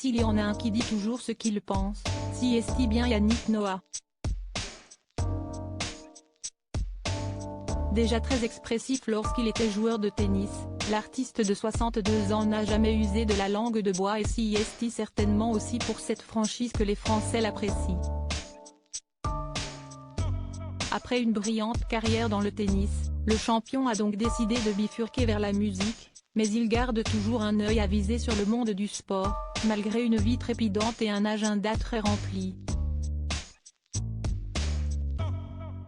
S'il y en a un qui dit toujours ce qu'il pense, si est-il bien Yannick Noah. Déjà très expressif lorsqu'il était joueur de tennis, l'artiste de 62 ans n'a jamais usé de la langue de bois et si est certainement aussi pour cette franchise que les Français l'apprécient. Après une brillante carrière dans le tennis, le champion a donc décidé de bifurquer vers la musique, mais il garde toujours un œil avisé sur le monde du sport, malgré une vie trépidante et un agenda très rempli.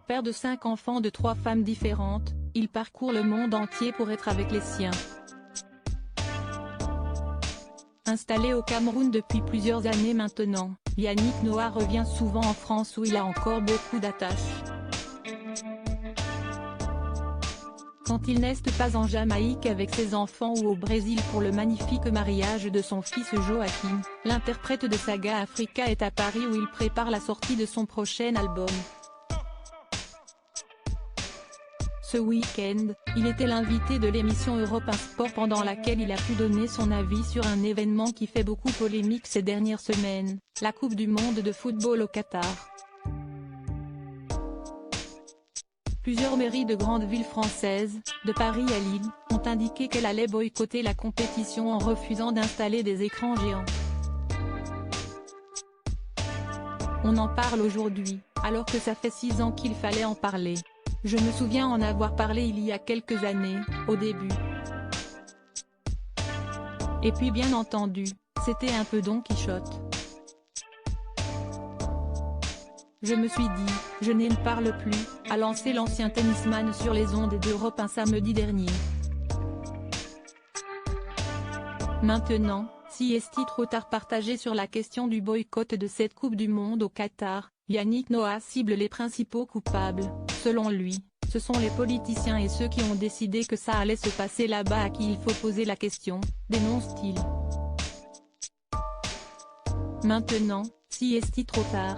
Père de 5 enfants de 3 femmes différentes, il parcourt le monde entier pour être avec les siens. Installé au Cameroun depuis plusieurs années maintenant, Yannick Noah revient souvent en France où il a encore beaucoup d'attaches. Quand il n'est pas en Jamaïque avec ses enfants ou au Brésil pour le magnifique mariage de son fils Joachim, l'interprète de Saga Africa est à Paris où il prépare la sortie de son prochain album. Ce week-end, il était l'invité de l'émission Europe 1 Sport pendant laquelle il a pu donner son avis sur un événement qui fait beaucoup polémique ces dernières semaines, la Coupe du monde de football au Qatar. Plusieurs mairies de grandes villes françaises, de Paris à Lille, ont indiqué qu'elles allaient boycotter la compétition en refusant d'installer des écrans géants. On en parle aujourd'hui, alors que ça fait 6 ans qu'il fallait en parler. Je me souviens en avoir parlé il y a quelques années, au début. Et puis bien entendu, c'était un peu Don Quichotte. Je me suis dit, je n'en parle plus, a lancé l'ancien tennisman sur les ondes d'Europe un samedi dernier. Maintenant, si est-il trop tard partagé sur la question du boycott de cette Coupe du monde au Qatar, Yannick Noah cible les principaux coupables, selon lui, ce sont les politiciens et ceux qui ont décidé que ça allait se passer là-bas à qui il faut poser la question, dénonce-t-il. Maintenant, si est-il trop tard?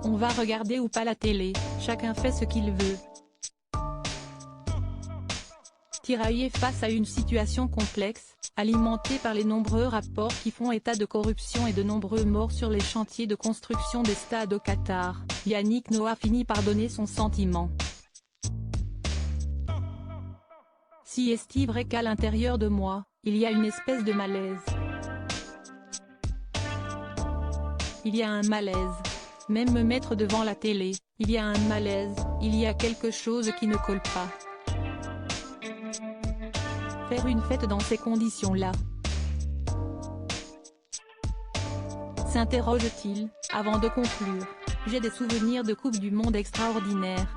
On va regarder ou pas la télé, chacun fait ce qu'il veut. Tiraillé face à une situation complexe, alimentée par les nombreux rapports qui font état de corruption et de nombreux morts sur les chantiers de construction des stades au Qatar, Yannick Noah finit par donner son sentiment. Si est-il vrai qu'à l'intérieur de moi, il y a une espèce de malaise. Il y a un malaise. Même me mettre devant la télé, il y a un malaise, il y a quelque chose qui ne colle pas. Faire une fête dans ces conditions-là. S'interroge-t-il, avant de conclure, j'ai des souvenirs de Coupe du monde extraordinaires.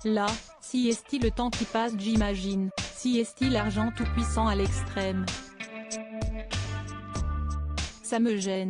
Là, si est-il le temps qui passe j'imagine, si est-il l'argent tout puissant à l'extrême. Ça me gêne.